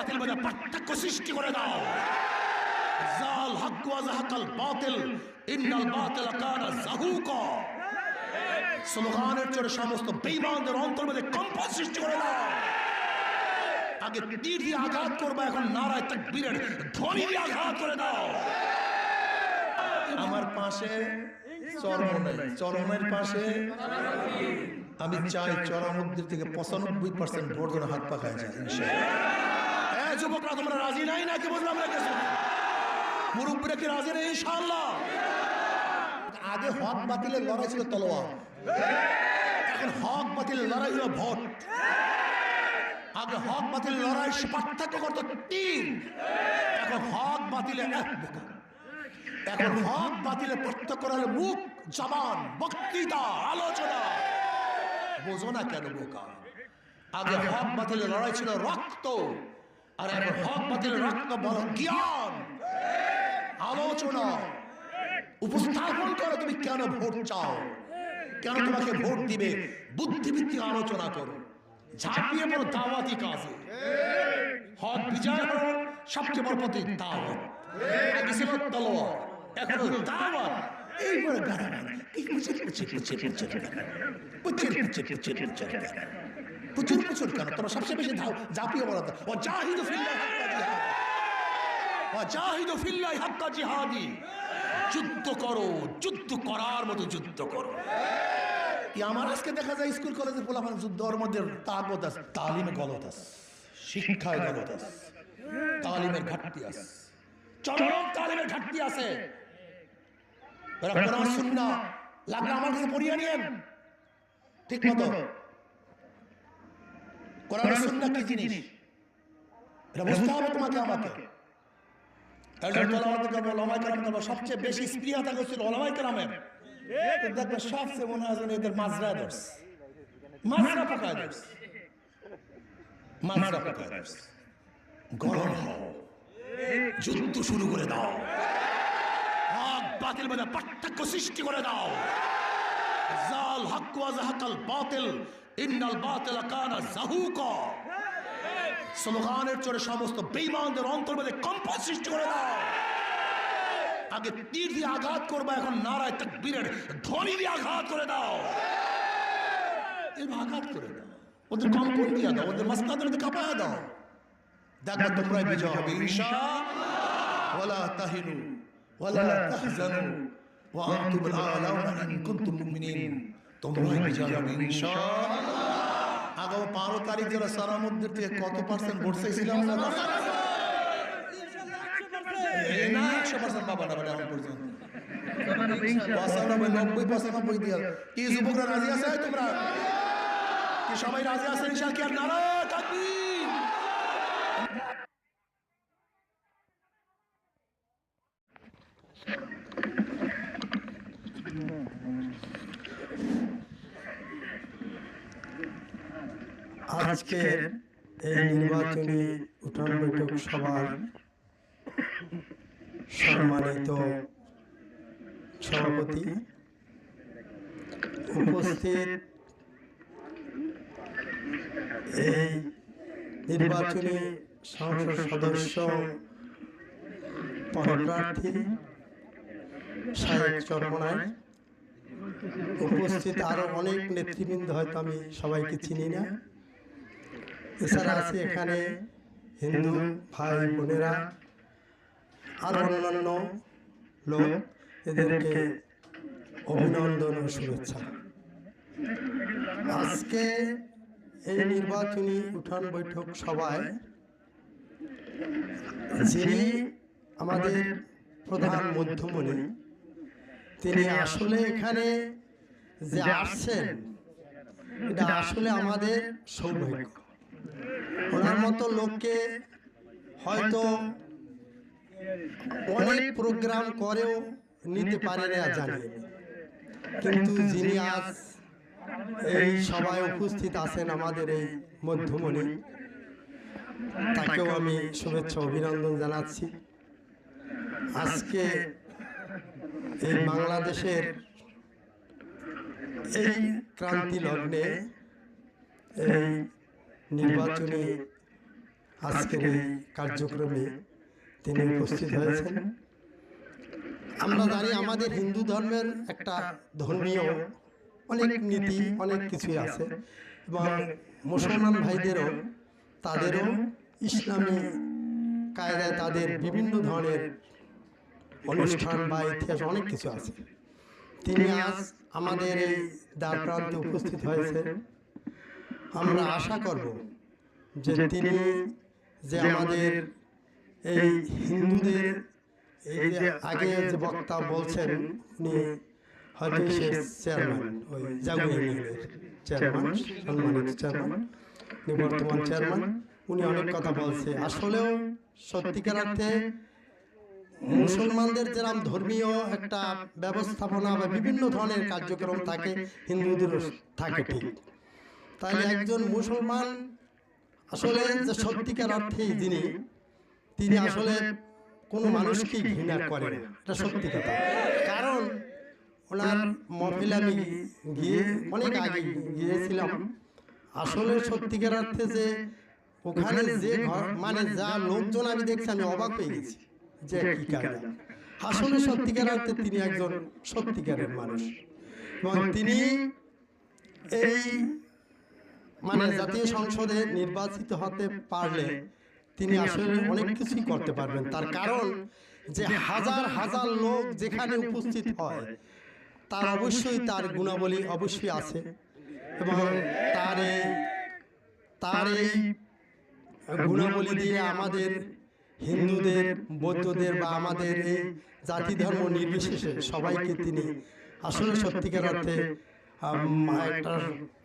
বাতিল মধ্যে পার্থক্য সৃষ্টি করে দাও। জাল হক ওয়া যাহাকাল বাতিল ইন্নাল বাতিল কানা যাহুকা। স্লোগানের চোরে সমস্ত বেঈমানদের অন্তর মধ্যে কম্পন সৃষ্টি করে দাও। আগে তীর দিয়ে আঘাত করবা, এখন নারায়ে তাকবীরের ধ্বনি দিয়ে আঘাত করে দাও। আমার পাশে চরমের পাশে আমি চাই চরমুদ্দির থেকে 95% ভোট যেন হাত পাখায় যায় ইনশাআল্লাহ। যুবকরা তোমরা রাজি নাই নাকি? বুঝলাম না কিছু। মুরব্বীরা কি রাজি নেই? ইনশাআল্লাহ। আগে হক বাতিলের লড়াই ছিল তলোয়ার, এখন হক বাতিলের লড়াই হলো ভোট। আগে হক বাতিলের লড়াই পার্থক্য করতো তীর, এখন হক বাতিলে এখন হক বাতিলে পার্থক্য হলো মুখ, জবান, বক্তৃতা, আলোচনা। বোঝো না কেন বোকা? আগে হক বাতিলের লড়াই ছিল রক্ত, আর এখন হক বাতিলের রক্ত বলো জ্ঞান, আলোচনা। উপস্থাপন করো তুমি কেন ভোট চাও, কেন তোমাকে ভোট দিবে, বুদ্ধিভিত্তিক আলোচনা করো। ঝাঁপিয়ে পড়ো দাওয়াতি কাজে। হক বিজয় হলো সবচেয়ে বড় পদ্ধতি দাওয়াত। আগে ছিল তলোয়ার, এখন দাওয়াত। এইবারে গাড়াগাড়ি পুচুর কেন? তোমরা সবচেয়ে বেশি ঝাঁপিয়ে পড়ো। ওয়াজাহিদু ফিল্লাহি হাক্কা জিহাদ, ওয়াজাহিদু ফিল্লাহি হাক্কা জিহাদি। যুদ্ধ করো, যুদ্ধ করার মতো যুদ্ধ করো। আমার আজকে দেখা যায় স্কুল কলেজের পোলাপান যুদ্ধের মধ্যে তাগত আছে, তালিমে গলত আছে, শিক্ষায় গলত আছে, তালিমের ঘাটতি আছে, চরম তালিমের ঘাটতি আছে। কোরআন সুন্নাহ লাগলে আমার কাছে পড়িয়ে নিয়েন ঠিক মতো। কোরআন সুন্নাহ কি জিনিস এটা বুঝতে হবে তোমাকে আমাকে। সবচেয়ে বেশি স্পৃহা করছিল ওলামায়ে কেরামের। দেখবে সবচেয়ে মনে হয় এদের মাজরা দোষ, মাজরা পোকায় দোষ, মাজরা পোকায় দোষ। গরম হও, যুদ্ধ শুরু করে দাও, হক বাতিল মধ্যে পার্থক্য সৃষ্টি করে দাও। জাল হক ওয়া যাহাকাল বাতিল ইন্নাল বাতিল কানা যাহুকা। স্লোগানের চোরে সমস্ত বেঈমানদের অন্তর মধ্যে কম্পন সৃষ্টি করে দাও। আগে তীর দিয়ে আঘাত করবা, এখন নারায়ে তাকবীরের ধ্বনি দিয়ে আঘাত করে দাও। এভাবে আঘাত করে দাও, ওদের কম্পন দিয়ে দাও, ওদের মাসনাদের কাঁপায় দাও। দেখবা তোমরাই বিজয় হবে ইনশাআল্লাহ। ওয়ালা তাহিনু ওয়ালা তাহজানু ওয়া আনতুমুল আ'লাউনা ইন কুনতুম মুমিনিন। তোমরাই বিজয় হবে ইনশাআল্লাহ। আগামী 15 তারিখ যারা সারামুদ্দির থেকে কত পার্সেন্ট ভোট চাইছিলাম না? 100% পাবা না বলে এখন পর্যন্ত 95 দিয়া। কি যুবকরা রাজি আছে? তোমরা কি সবাই রাজি আছেন ইনশাআল্লাহ? কি আর নারায়ে তাকবীর। আজকের এই নির্বাচনী উঠান বৈঠক সভার সম্মানিত সভাপতি, উপস্থিত এই নির্বাচনী সংসদ সদস্য পদপ্রার্থী শাহেক চরমনাই, উপস্থিত আরো অনেক নেতৃবৃন্দ, হয়তো আমি সবাইকে চিনি না। এছাড়া আছে এখানে হিন্দু ভাই বোনেরা, আরো অন্যান্য লোক, এদেরকে অভিনন্দন ও শুভেচ্ছা। আজকে এই নির্বাচনী উঠান বৈঠক সভায় যিনি আমাদের প্রধান মধ্যমণি, তিনি আসলে এখানে যে আসছেন এটা আসলে আমাদের সৌভাগ্য। ওনার মতো লোককে হয়তো অনেক প্রোগ্রাম করেও নিতে পারে না জানি, কিন্তু যিনি আজ এই সভায় উপস্থিত আছেন আমাদের এই মধ্যমণি, তাকেও আমি শুভেচ্ছা অভিনন্দন জানাচ্ছি। আজকে এই বাংলাদেশের এই ক্রান্তি লগ্নে এই নির্বাচনী আজকের এই কার্যক্রমে তিনি উপস্থিত হয়েছেন। আমরা জানি আমাদের হিন্দু ধর্মের একটা ধর্মীয় অনেক নীতি অনেক কিছুই আছে, এবং মুসলমান ভাইদেরও তাদেরও ইসলামী কায়দায় তাদের বিভিন্ন ধরনের অনুষ্ঠান বা ইতিহাস অনেক কিছু আছে। তিনি আজ আমাদের এই দ্বার প্রান্তে উপস্থিত হয়েছে। আমরা আশা করব যে তিনি যে আমাদের এই হিন্দুদের এই যে আগে যে বক্তা বলছেন, উনি হয়তো সে চেয়ারম্যান, ওই জাগুই চেয়ারম্যান, সম্মানিত চেয়ারম্যান, উনি বর্তমান চেয়ারম্যান। উনি অনেক কথা বলছে। আসলেও সত্যিকার অর্থে মুসলমানদের যেরকম ধর্মীয় একটা ব্যবস্থাপনা বা বিভিন্ন ধরনের কার্যক্রম থাকে, হিন্দুদেরও থাকে ঠিক। তাহলে একজন মুসলমান আসলে যে সত্যিকার অর্থেই তিনি আসলে কোনো মানুষকেই ঘৃণা করেন, এটা সত্যি কথা। কারণ ওনার মহফিলে আমি গিয়ে অনেক আগে গিয়েছিলাম। আসলে সত্যিকার অর্থে যে ওখানে যে ঘর মানে যা লোকজন আমি দেখছি, আমি অবাক হয়ে গেছি যে কি কারণ। আসলে সত্যিকার অর্থে তিনি একজন সত্যিকারের মানুষ, এবং তিনি এই মানে জাতীয় সংসদে নির্বাচিত হতে পারলে তিনি আসলে অনেক কিছুই করতে পারবেন। তার কারণ যে হাজার হাজার লোক যেখানে উপস্থিত হয়, তার অবশ্যই তার গুণাবলী অবশ্যই আছে, এবং তার এই গুণাবলী দিয়ে আমাদের হিন্দুদের, বৌদ্ধদের বা আমাদের এই জাতি ধর্ম নির্বিশেষে সবাইকে তিনি আসলে সত্যিকার অর্থে একটা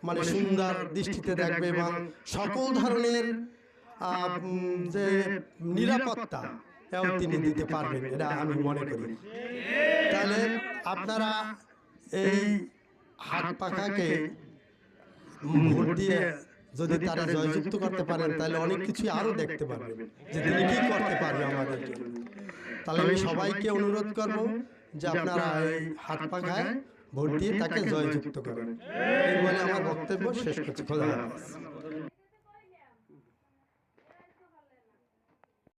মানে সুন্দর দৃষ্টিতে দেখবে, এবং সকল ধরনের যে নিরাপত্তা তিনি দিতে পারবেন, এটা আমি মনে করি। তাহলে আপনারা এই হাত পাখাকে ভোট দিয়ে যদি তারা জয়যুক্ত করতে পারেন, তাহলে অনেক কিছু আরো দেখতে পারবেন যে তিনি কি করতে পারবে আমাদের জন্য। তাহলে আমি সবাইকে অনুরোধ করব যে আপনারা এই হাত পাখায় ভোট দিয়ে তাকে জয়যুক্ত করেন। এই বলে আমার বক্তব্য শেষ করছি। খোদা হাফেজ।